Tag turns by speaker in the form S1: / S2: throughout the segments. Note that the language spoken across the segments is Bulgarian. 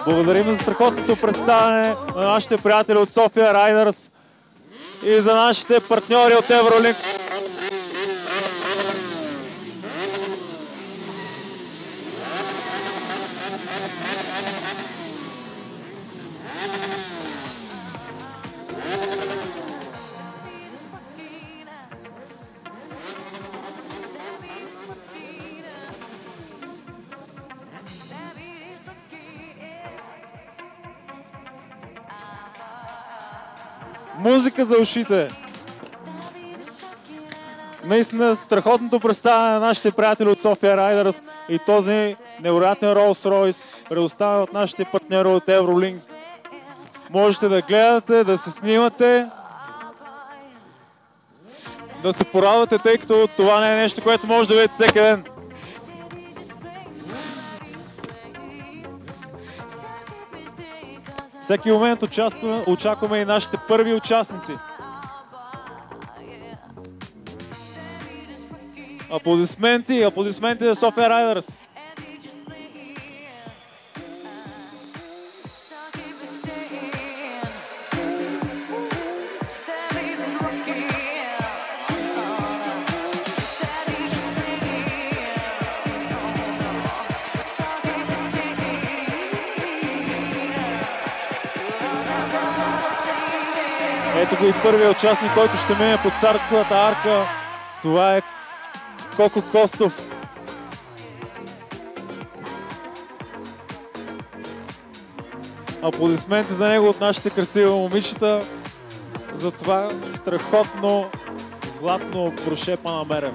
S1: Благодарим за страхотното представяне на нашите приятели от София Райдърс и за нашите партньори от Евролинк. Музика за ушите. Наистина страхотното представяне на нашите приятели от София Райдърс и този невероятен Rolls-Royce, предоставен от нашите партньори от Евролинк. Можете да гледате, да се снимате, да се порадвате, тъй като това не е нещо, което може да видите всеки ден. Всеки момент очакваме и нашите първи участници. Аплодисменти, аплодисменти за София Райдърс. Ето го и първият участник, който ще мине под царковата арка. Това е Коко Костов. Аплодисменти за него от нашите красиви момичета за това страхотно златно прошепана мере.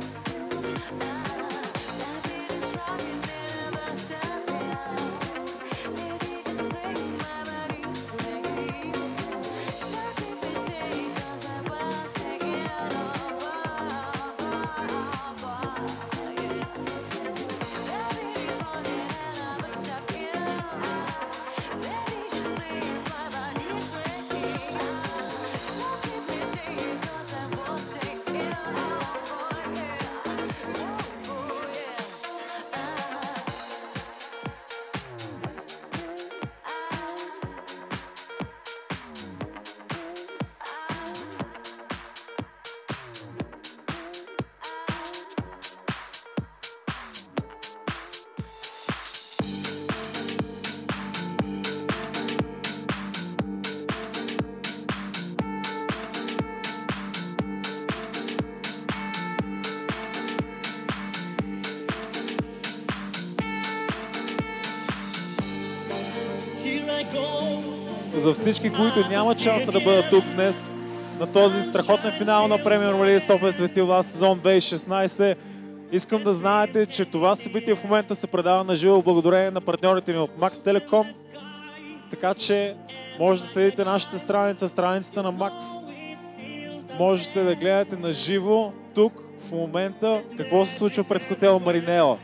S1: За всички, които нямат шанса да бъдат тук днес на този страхотен финал на Премиер Лига София Свети Влас сезон 2016, искам да знаете, че това събитие в момента се предава на живо благодарение на партньорите ми от Max Telecom. Така че може да следите нашата страница, страницата на Max. Можете да гледате на живо тук в момента какво се случва пред хотел Маринела.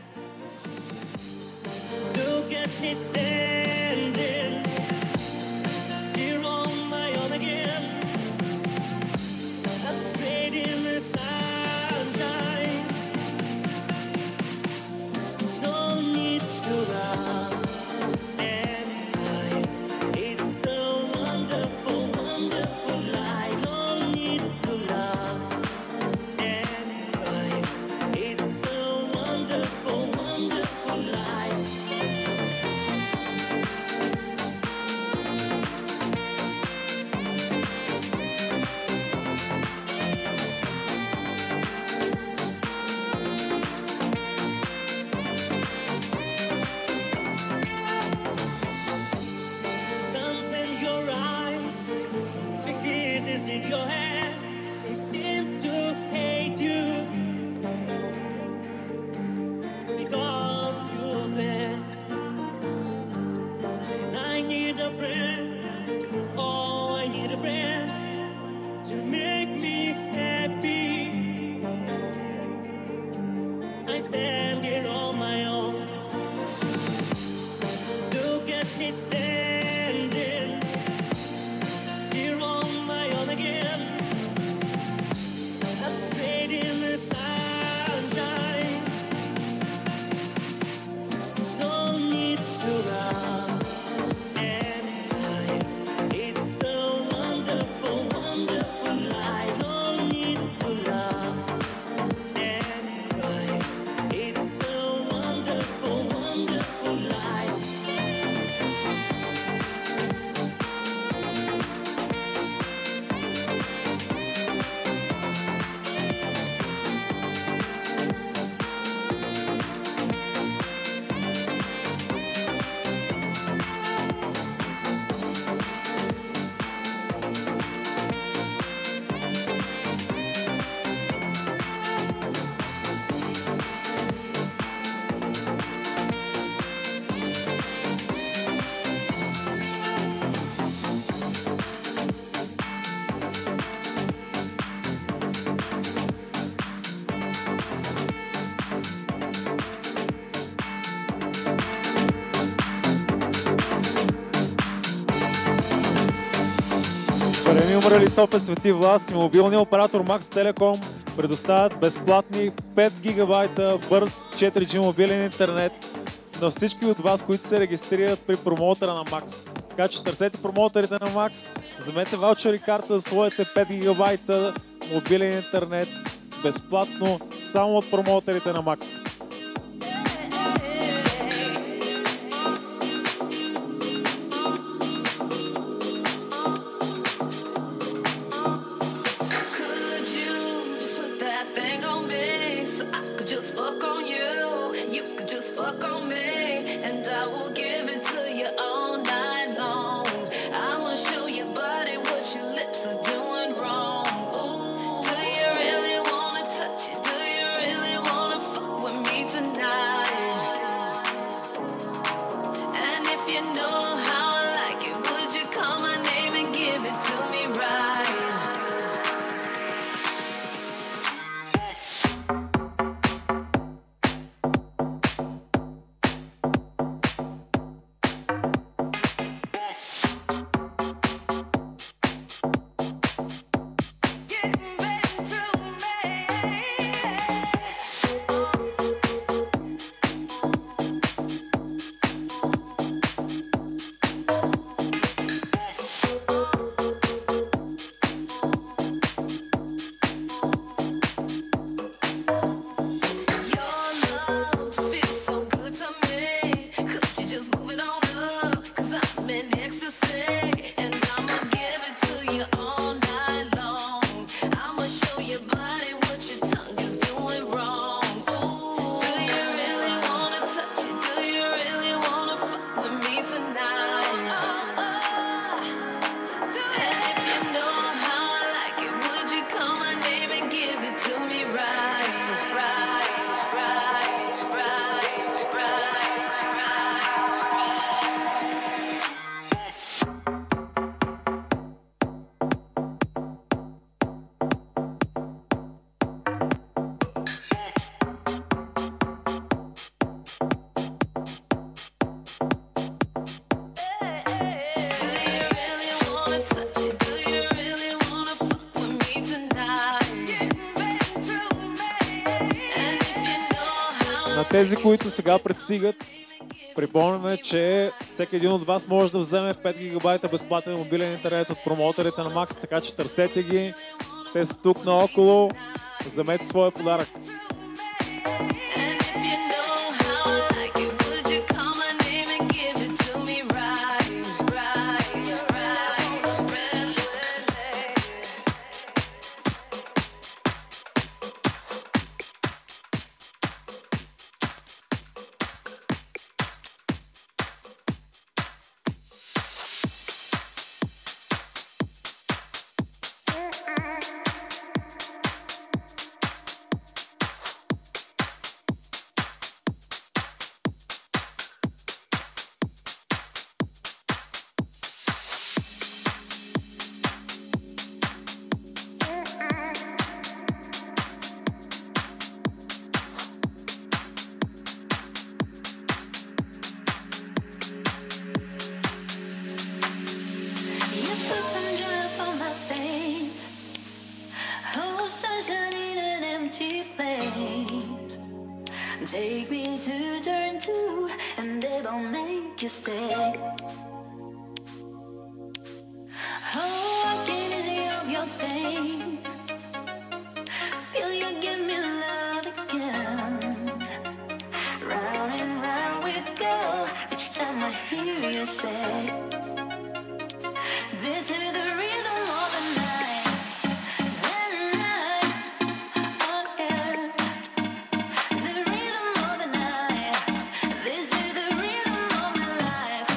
S2: Wonderful
S1: Премиум Рали София Свети Влас и мобилният оператор Max Telecom предоставят безплатни 5 гигабайта бърз 4G мобилен интернет на всички от вас, които се регистрират при промоутера на Max. Така че търсете промоутерите на Max, вземете ваучери карта за своите 5 гигабайта мобилен интернет безплатно само от промоутерите на Max. Тези, които сега предстигат, припомняме, че всеки един от вас може да вземе 5 гигабайта безплатен мобилен интернет от промоутерите на Max, така че търсете ги. Те са тук наоколо. Вземете своя подарък.
S2: Take me to turn two, and it'll make you stay. Oh, I can easy of your pain. Feel you give me love again. Round and round we go. Each time I hear you say, this is the rhythm of the night. The night, oh yeah. The rhythm of the night. This is the rhythm of my life.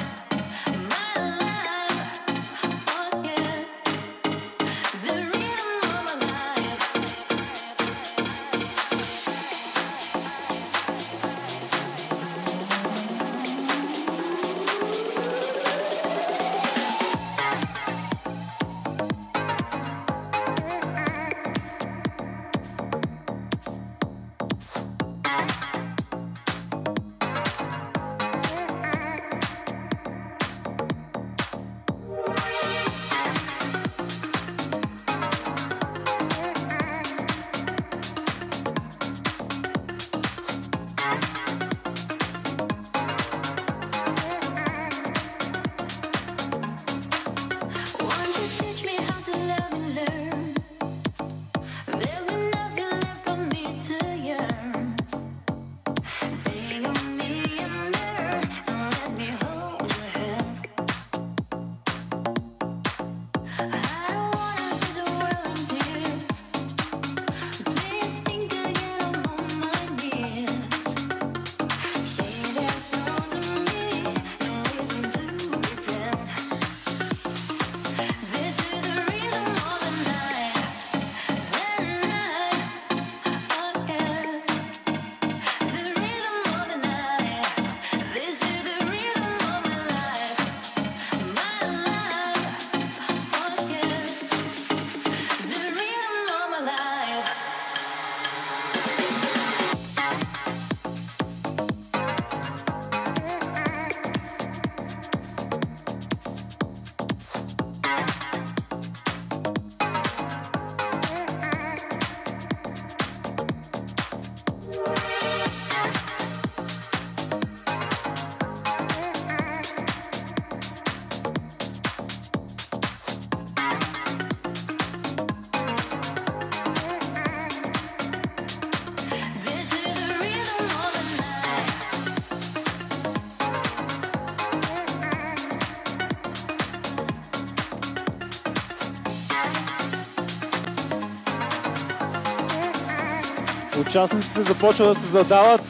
S1: Участниците започват да се задават.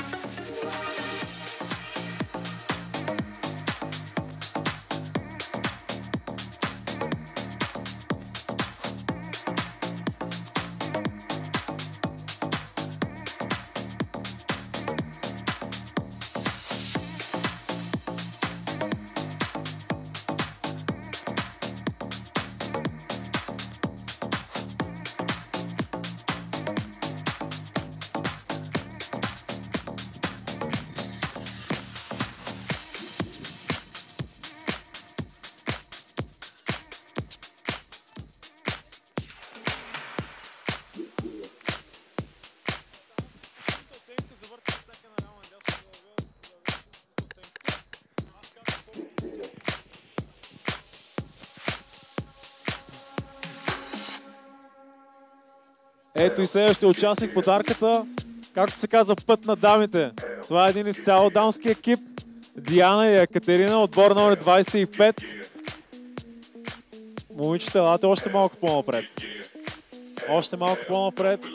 S1: Ето и следващия участник, подарката, както се казва, път на дамите. Това е един изцяло дамски екип. Диана и Екатерина, отбор номер 25. Момичета, елате още малко по-напред. Още малко по-напред.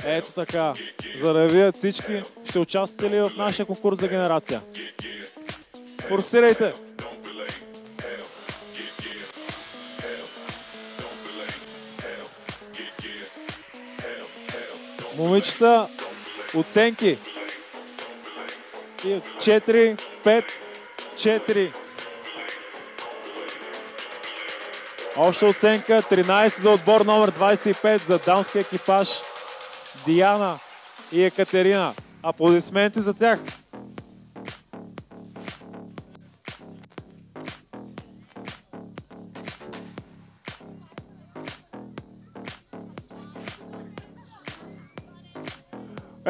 S1: Ето така. За да видят всички, ще участвате ли в нашия конкурс за генерация? Форсирайте! Момичета, оценки. 4, 5, 4. Обща оценка 13 за отбор номер 25 за дамски екипаж Диана и Екатерина. Аплодисменти за тях.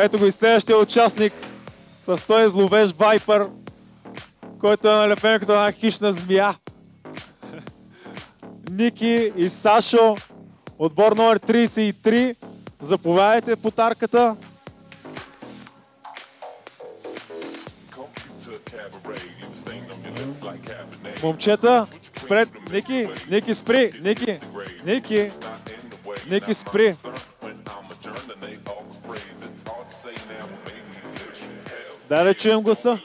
S1: Ето го и следващия участник. С този зловещ вайпер, който е налепен като една хищна змия. Ники и Сашо, отбор номер 33. Заповядайте подарката. Момчета, спред. Ники, спри. Ники, спри. Дай да чуем гласа.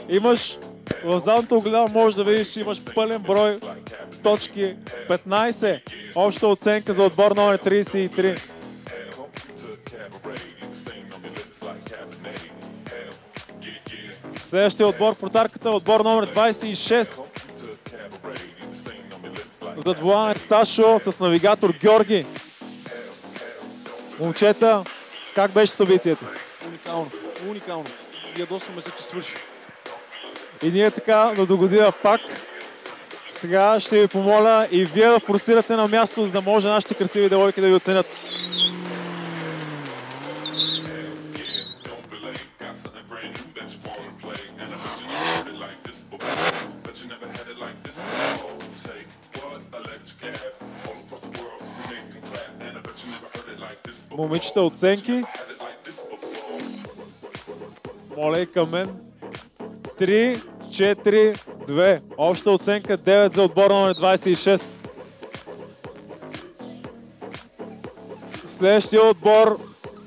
S1: Имаш в задното огледало, можеш да видиш, че имаш пълен брой точки. 15. Обща оценка за отбор номер 33. Следващия отбор в подарката, отбор номер 26. Зад волана е Сашо с навигатор Георги. Момчета, как беше събитието?
S3: Уникално. Ядосваме се, че свърши.
S1: И ние така до година пак. Сега ще ви помоля и вие да форсирате на място, за да може нашите красиви девойки да ви оценят. Момичета, оценки. Моля и към мен. 3, 4, 2. Обща оценка 9 за отбор номер 26. Следващия отбор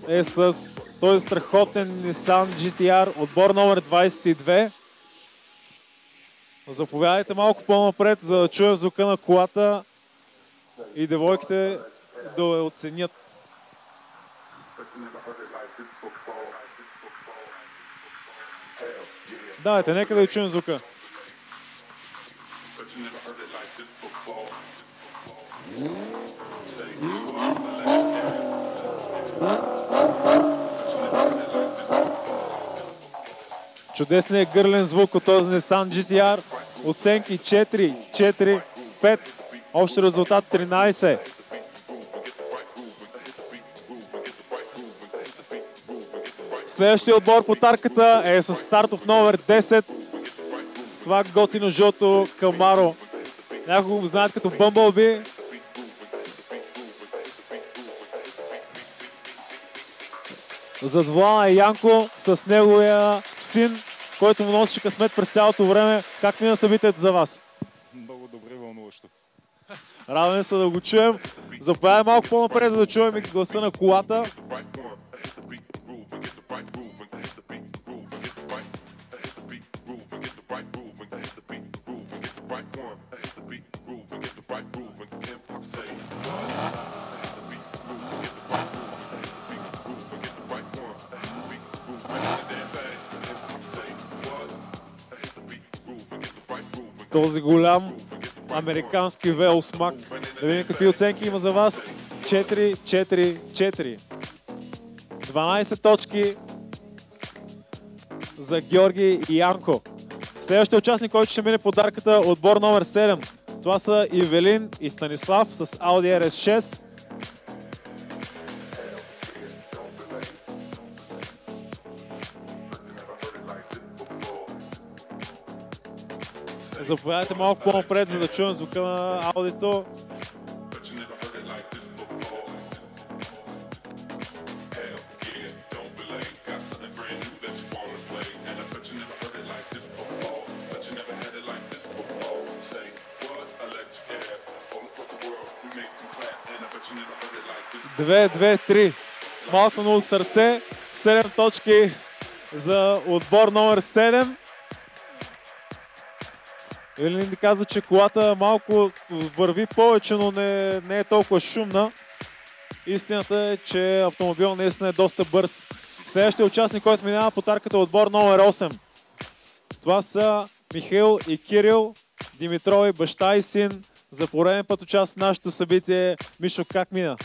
S1: е с този страхотен Nissan GT-R, отбор номер 22. Заповядайте малко по-напред, за да чуем звука на колата и девойките да я оценят. Давайте, нека да я чуем звука. Чудесният гърлен звук от този Nissan GT-R. Оценки 4, 4, 5. Общ резултат 13. Следващия отбор по тарката е с стартов номер 10. С това готино жълто Камаро. Някого го знаят като Bumblebee. Зад волана е Янко с неговия син, който му носеше късмет през цялото време. Как мина събитието за вас?
S4: Много добре, вълнуващо.
S1: Радваме се да го чуем. Заповядай малко по-напред, за да чуем и гласа на колата. Този голям американски велосмак. Да видим какви оценки има за вас. 4, 4, 4. 12 точки за Георги и Янко. Следващия участник, който ще мине подарката, отбор номер 7. Това са Ивелин и Станислав с Audi RS6. Заповядайте малко по-напред, за да чуем звука на аудито. Две, 3. Малко от сърце. 7 точки за отбор номер 7. Елин ни каза, че колата малко върви повече, но не е толкова шумна. Истината е, че автомобил наистина е доста бърз. Следващия участник, който минава по тарката, отбор номер 8. Това са Михаил и Кирил, Димитрови, баща и син. За пореден път участва в нашето събитие. Мишо, как мина?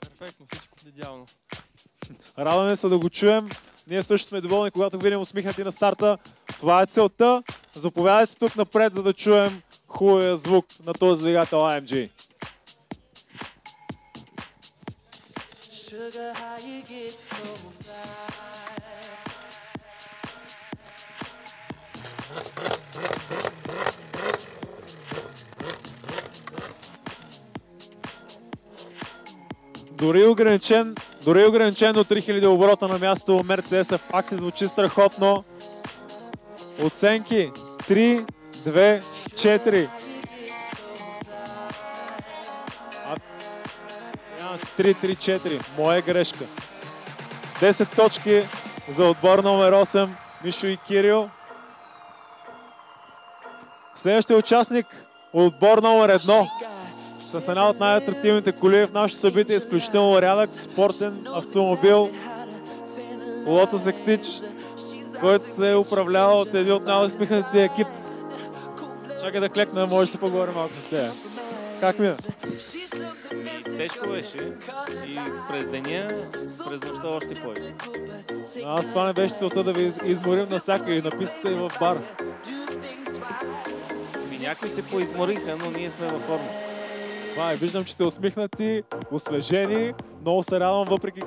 S4: Перфектно, всичко идеално.
S1: Радваме се да го чуем. Ние също сме доволни, когато видим усмихнати на старта. Това е целта. Заповядайте тук напред, за да чуем хубавия звук на този двигател AMG. Дори ограничен до 3000 оборота на място, Мерцедес пак си звучи страхотно. Оценки 3, 2, 4. 3, 3, 4. Моя грешка. 10 точки за отбор номер 8, Мишо и Кирил. Следващия участник, отбор номер 1. С една от най-атрактивните коли в нашото събитие, изключително рядък спортен автомобил Lotus Exige, който се е управлявал от един от най-усмихнатите екип. Чакай да клекна, може да се поговорим малко с тея. Как мина?
S5: Тежко беше и през деня, през нощта още повече.
S1: Аз това не беше целта да ви изморим навсякъде, на пистата и в бар.
S5: Някои се поизмориха, но ние сме във форма.
S1: Виждам, че сте усмихнати, освежени. Много се радвам, въпреки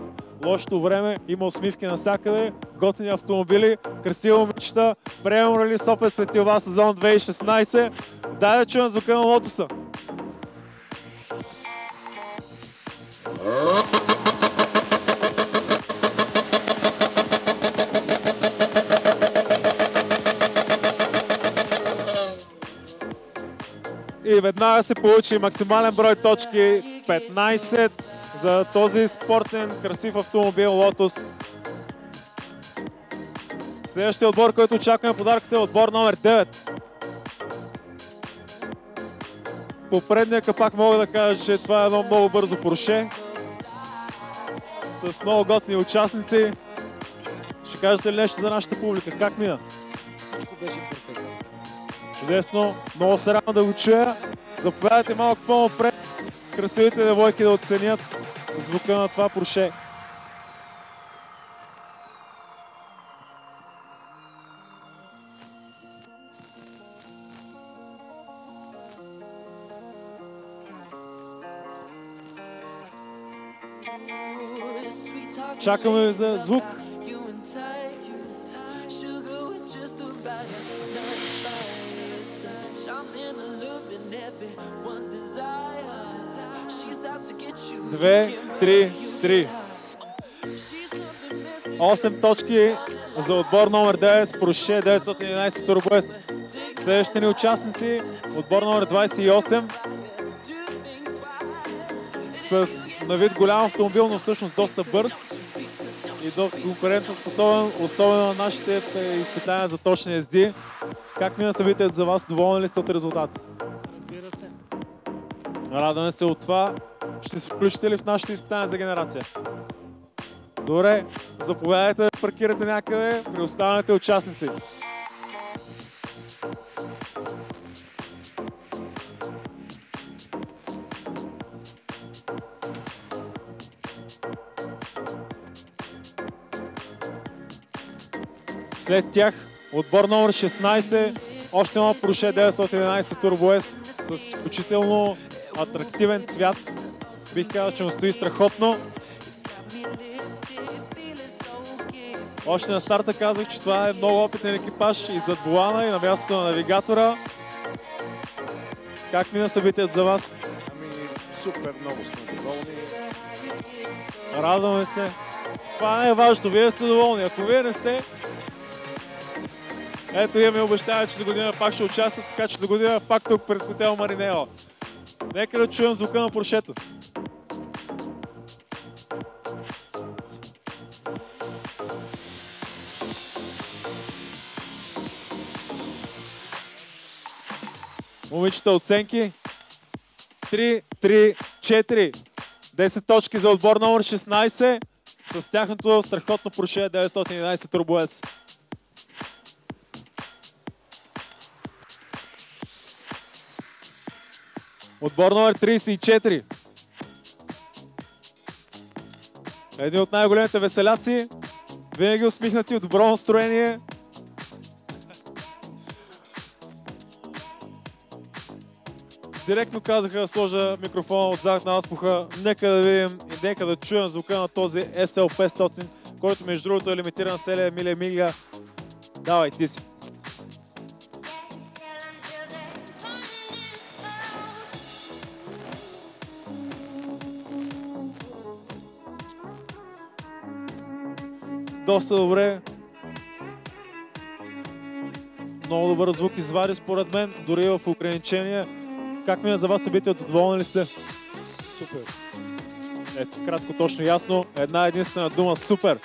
S1: лошото време. Има усмивки навсякъде, готини автомобили, красиви момичета. Премиум Рали София Светилва сезон 2016. Дай да чуем звука на Лотуса. И веднага се получи максимален брой точки 15 за този спортен красив автомобил Lotus. Следващия отбор, който очакваме подарката е отбор номер 9. По предния капак мога да кажа, че това е едно много бързо Порше с много готини участници. Ще кажете ли нещо за нашата публика? Как мина?
S3: Всичко беше перфектно.
S1: Чудесно, много се радвам да го чуя. Заповядайте малко по-напред. Красивите девойки да оценят звука на това Порше. Чакаме за звук. Две, три. 8 точки за отбор номер 9 с Porsche 911 Turbo S. Следващите ни участници, отбор номер 28 с на вид голям автомобил, но всъщност доста бърз и конкурентно способен, особено на нашите изпитания за точни езди. Как мина събитието за вас? Доволни ли сте от резултата?
S6: Разбира се.
S1: Радваме се от това. Ще се включите ли в нашето изпитание за генерация? Добре, заповядайте да паркирате някъде при останалите участници. След тях отбор номер 16, още едно Porsche 911 Turbo S с изключително атрактивен цвят. Бих казал, че му стои страхотно. Още на старта казах, че това е много опитен екипаж и зад волана, и на мястото на навигатора. Как мина събитието за вас?
S4: Ами, супер, много сме доволни.
S1: Радваме се. Това не е важно, вие сте доволни. Ако вие не сте, ето имаме обещава, че до година пак ще участват, така че до година пак тук пред хотел Маринело. Нека да чуем звука на Поршето. Момичета, оценки. 3, 4. 10 точки за отбор номер 16 с тяхното страхотно Porsche 911 Turbo S. Отбор номер 34. Един от най-големите веселяци. Винаги усмихнати, от добро настроение. Директно казаха да сложа микрофона отзад на азбука. Нека да видим и нека да чуем звука на този SL500, който между другото е лимитиран серия Миле Миля. Давай, ти си. Доста добре. Много добър звук извади според мен, дори в ограничения. Как мина за вас събитието? Доволни ли сте?
S3: Супер.
S1: Ето, кратко, точно, ясно. Една единствена дума. Супер!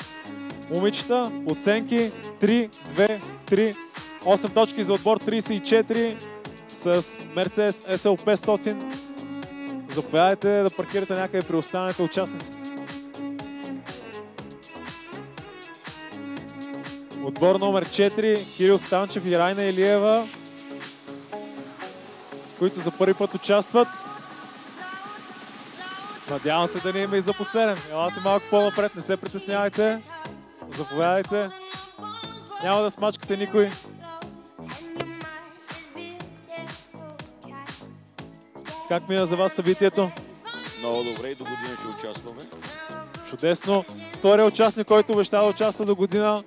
S1: Момичета, оценки 3, 2, 3. 8 точки за отбор 34 с Mercedes SL500. Заповядайте да паркирате някъде при останалите участници. Отбор номер 4, Кирил Станчев и Райна Илиева, които за първи път участват. Надявам се да не има и за последен. Елате малко по-напред, не се притеснявайте. Заповядайте. Няма да смачкате никой. Как мина за вас събитието?
S7: Много добре и до година ще участваме.
S1: Чудесно. Вторият участник, който обещава да участва до година.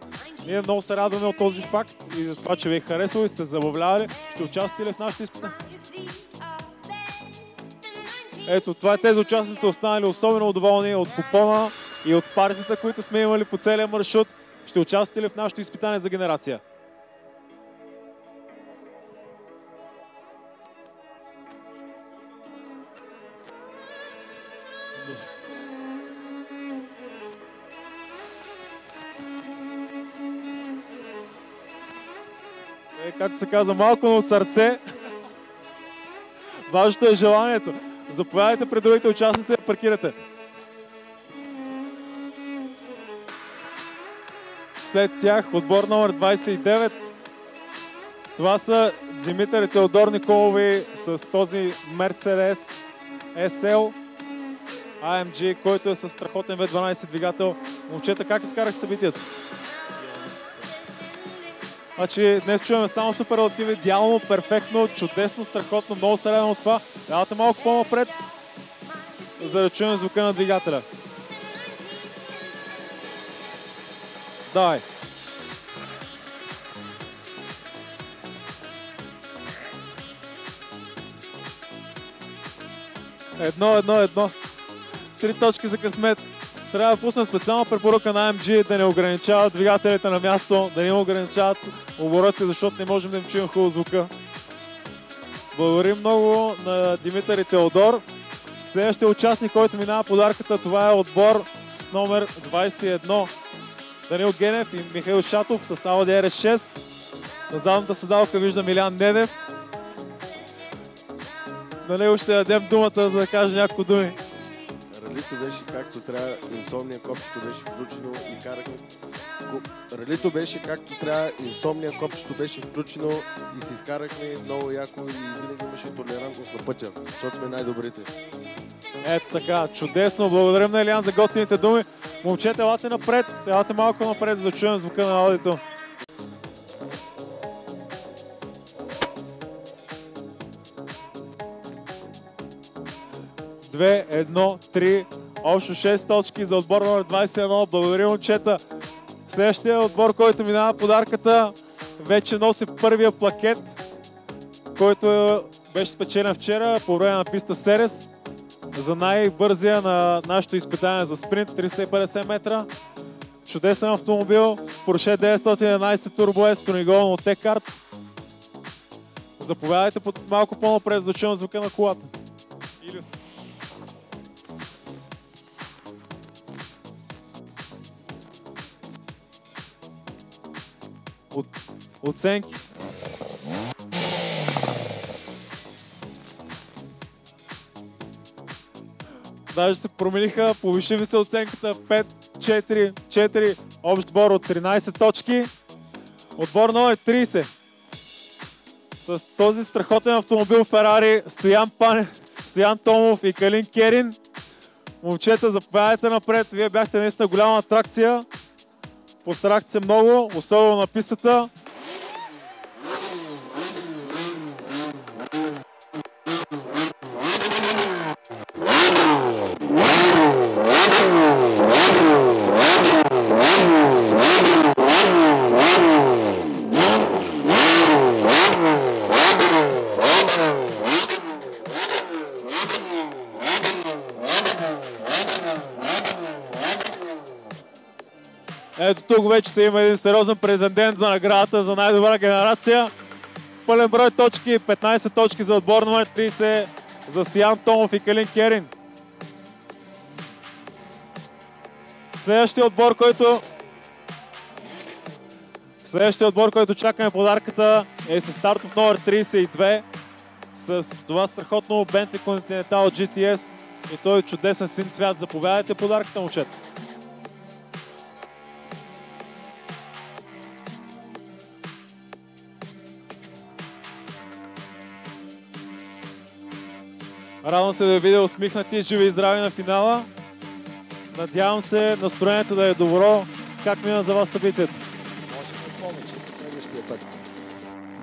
S1: Ние много се радваме от този факт и за това, че ви е харесало и сте се забавлявали. Ще участвате ли в нашите изпитания? Ето, това е тези участници са останали особено доволни от купона и от партията, които сме имали по целия маршрут. Ще участвате ли в нашето изпитание за генерация? както се казва, малко, но от сърце. Важното е желанието. Заповядайте пред другите участници да паркирате. След тях отбор номер 29. Това са Димитър и Теодор Николови с този Mercedes SL AMG, който е с страхотен V12 двигател. Момчета, как изкарахте събитието? Значи днес чуваме само суперлативи, идеално, перфектно, чудесно, страхотно, много средно от това. Давате малко по-напред, за да чуем звука на двигателя. Давай. Едно. 3 точки за късмет. Трябва да пуснем специална препоръка на AMG да не ограничават двигателите на място, да не ограничават оборотите, защото не можем да им чуем хубаво звука. Благодарим много на Димитър и Теодор. Следващия участник, който минава подарката, това е отбор с номер 21. Данил Генев и Михаил Шатов с Audi RS6. На задната седалка вижда Милян Недев. На него ще дадем думата, за да каже няколко думи.
S7: Ралито беше както трябва, инсомния, копчето беше включено и карахме. Ралито беше както трябва, инсомния, копчето беше включено и се изкарахме много яко и винаги имаше толерантност на пътя, защото сме най-добрите.
S1: Ето така, чудесно. Благодарим на Илиан за готините думи. Момчета, елате напред, елате малко напред, за да чуем звука на аудиото. Две, едно, три, общо 6 точки за отбор номер 21. Благодарим, момчета. Следващия отбор, който минава подарката, вече носи първия плакет, който беше спечелен вчера по време на писта Серес за най-бързия на нашето изпитание за спринт 350 метра. Чудесен автомобил, Porsche 911 Turbo S, тонигон от Текарт. Заповядайте малко по-напред, за да чуем звука на колата. Оценки. Даже се промениха, повиши ви се оценката 5, 4, 4, общ сбор от 13 точки. Отбор номер 30. С този страхотен автомобил Ферари Стоян Панев, Стоян Томов и Калин Керин. Момчета, заповядайте напред. Вие бяхте наистина голяма атракция. Постарахте се много, особено на пистата. Ето тук вече се има един сериозен претендент за наградата за най-добра генерация. Пълен брой точки, 15 точки за отбор номер 30 за Стоян Томов и Калин Керин. Следващия отбор, който чакаме подарката, е с стартов номер 32 с това страхотно Bentley Continental GTS и той е чудесен син цвят. Заповядайте подарката, момчета. Радвам се да ви видя усмихнати, живи и здрави на финала. Надявам се настроението да е добро. Как мина за вас събитието?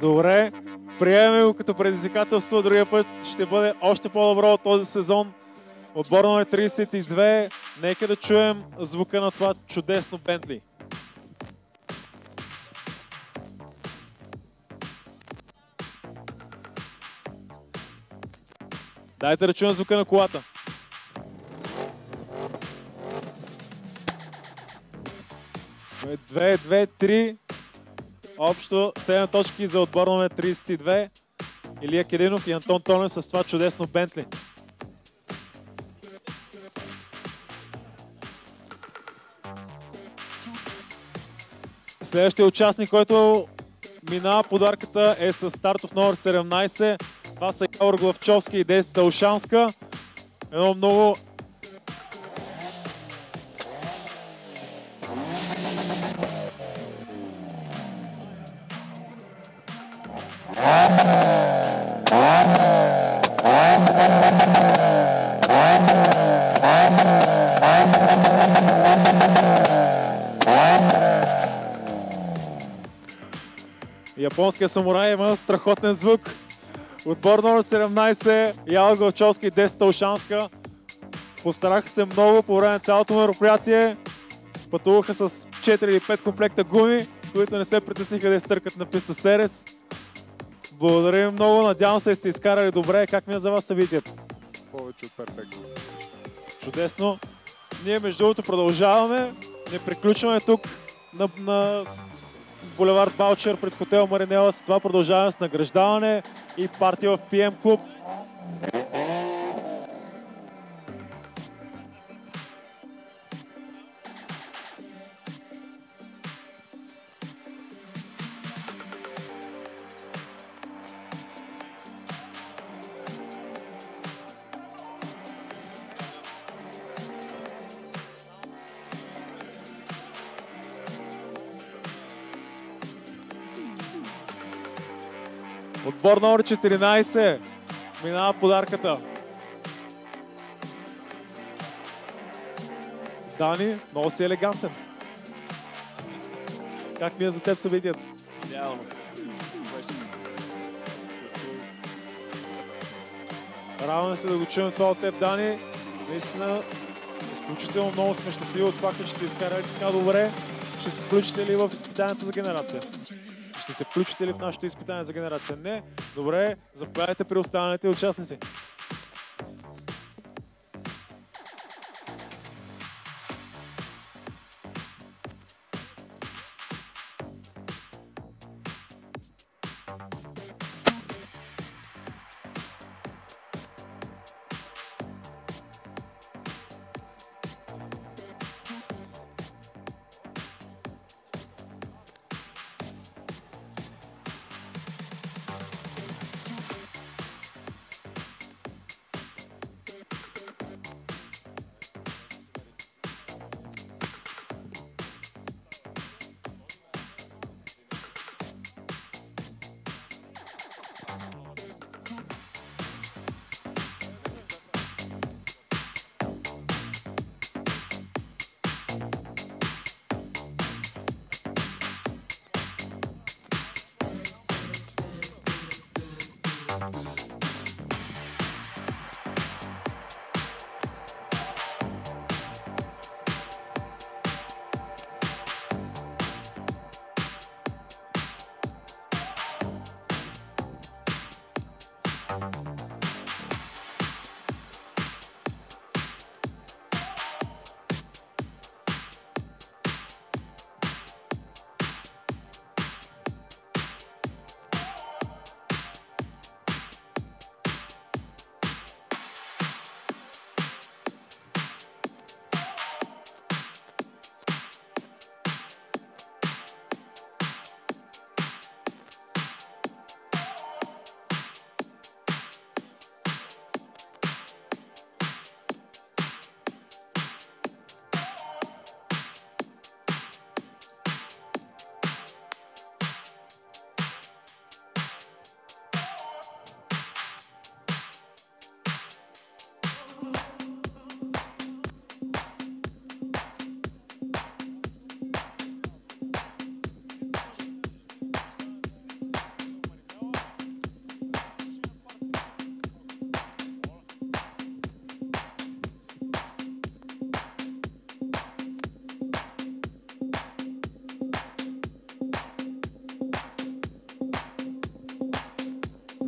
S1: Добре, приемем го като предизвикателство. Другия път ще бъде още по-добро от този сезон. Отбор номер 32. Нека да чуем звука на това чудесно Бентли. Дайте да чуем звука на колата. Две, три. Общо 7 точки за отбор номер 32. Илия Киринов и Антон Тонев с това чудесно Бентли. Следващия участник, който минава подарката е с стартов номер 17. Това са Явор Главчовски и Десица Ушанска. Едно много японския самурай има страхотен звук. Отбор номер 17, Явор Главчовски и Десица Ушанска. Постараха се много по време на цялото мероприятие. Пътуваха с 4 или 5 комплекта гуми, които не се притесниха да изтъркат на писта Серес. Благодарим много, надявам се сте изкарали добре. Как ми е за вас събитието?
S4: Повече от перфектно.
S1: Чудесно. Ние между другото продължаваме. Не приключваме тук на булевард Балчер пред хотел Маринела. С това продължаваме с награждаване и партия в PM клуб. Отбор номер 14 минава подарката. Дани, много си елегантен. Как ми е за теб събитието?
S3: Идеално.
S1: Радваме се да го чуем това от теб, Дани. Наистина, изключително много сме щастливи от факта, че сте изкарали така добре. Ще се включите ли в изпитанието за генерация? Ще се включите ли в нашето изпитание за генерация? Не. Добре, заповядайте при останалите участници.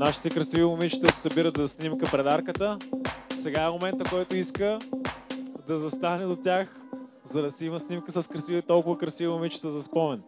S1: Нашите красиви момичета се събират за снимка пред арката. Сега е момента, който иска да застане до тях, за да си има снимка с красиви, толкова красиви момичета за спомен.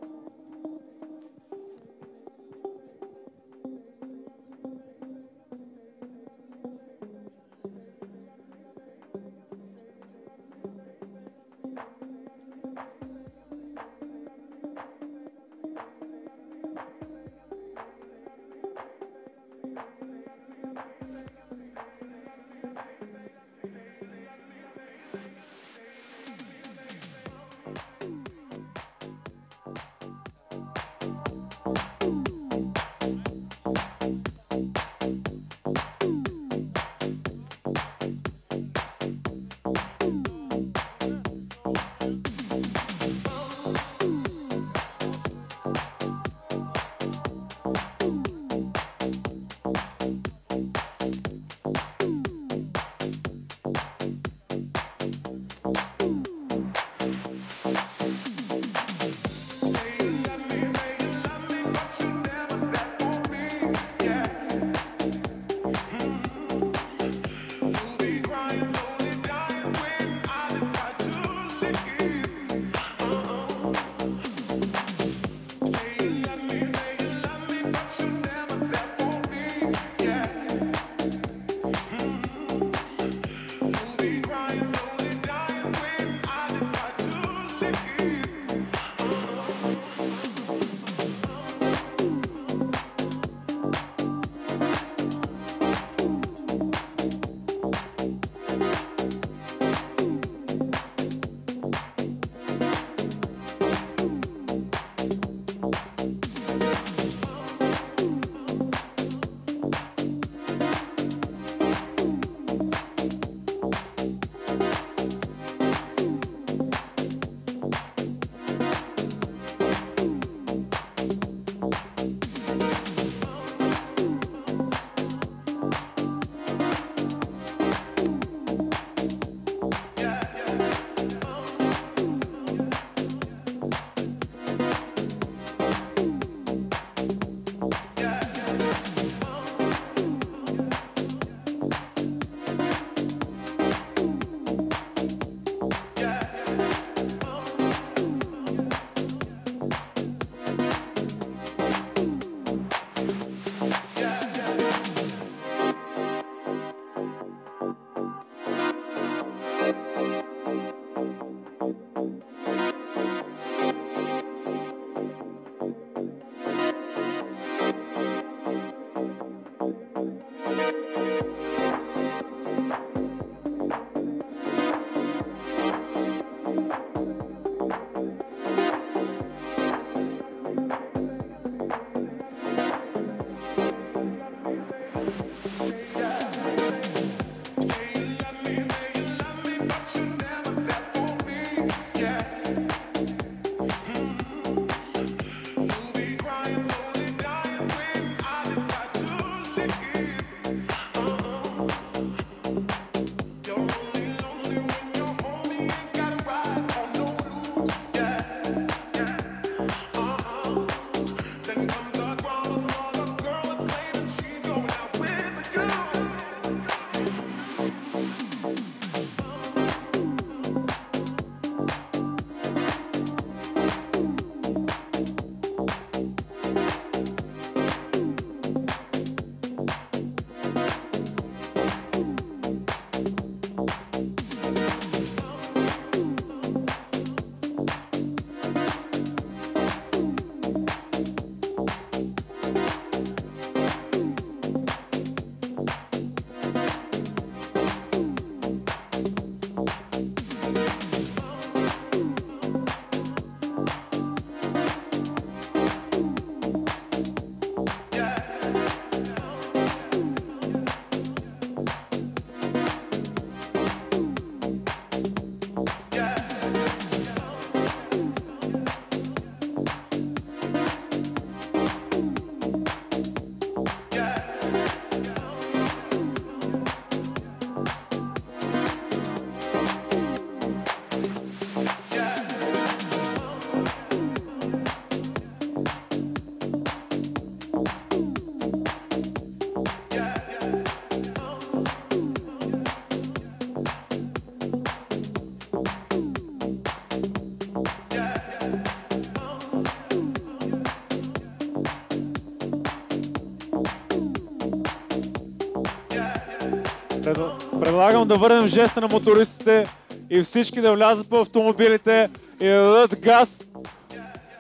S1: Предлагам да върнем жеста на мотористите и всички да влязат по автомобилите и да дадат газ,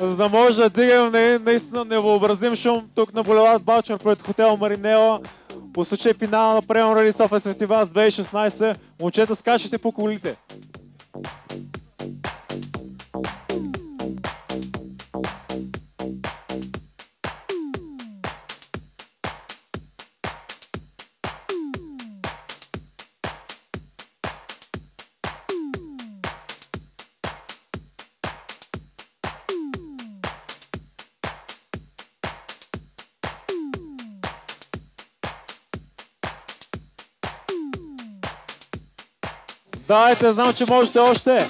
S1: за да може да дигаме наистина невъобразим шум тук на булевард Балчер пред хотел Маринела. По случай финала на Премиум Рали София Свети Вас 2016. Момчета, скачате по колите. Дайте, знам, че можете още.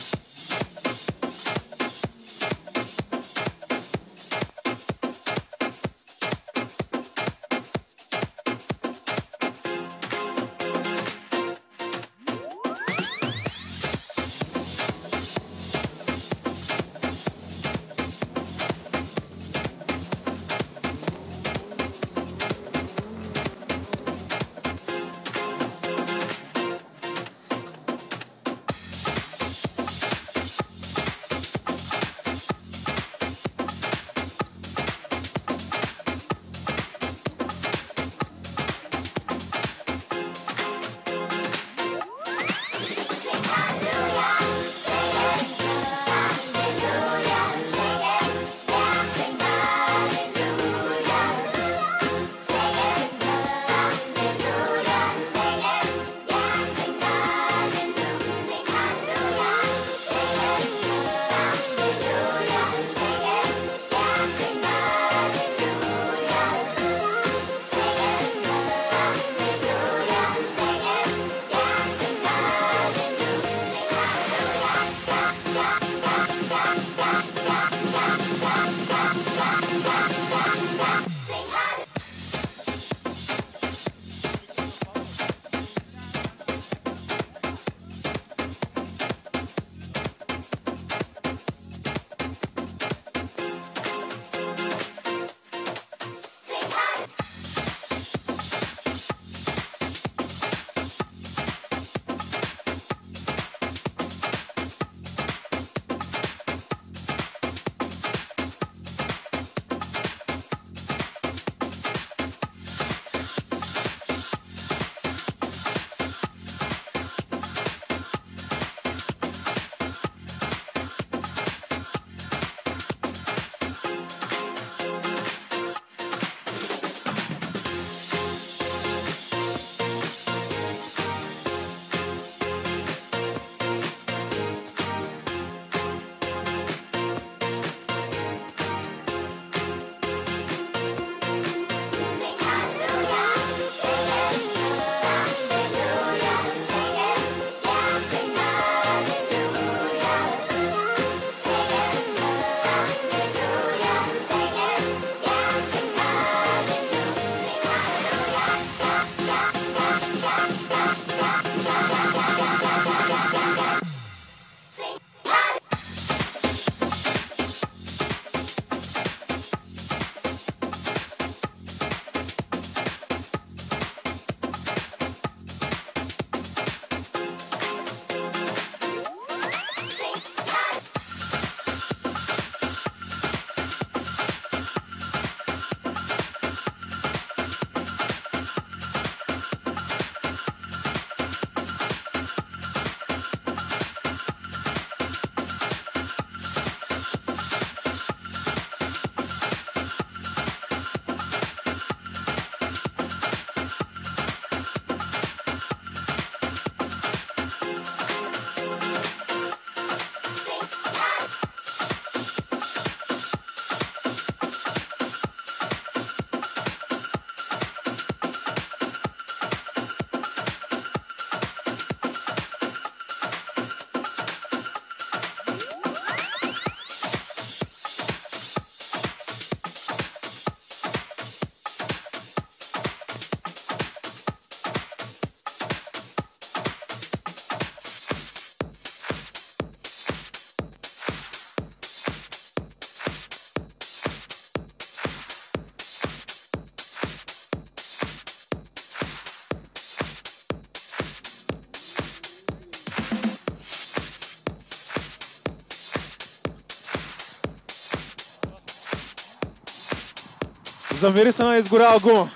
S1: Замири се на изгоряла гума,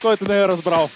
S1: който не е разбрал.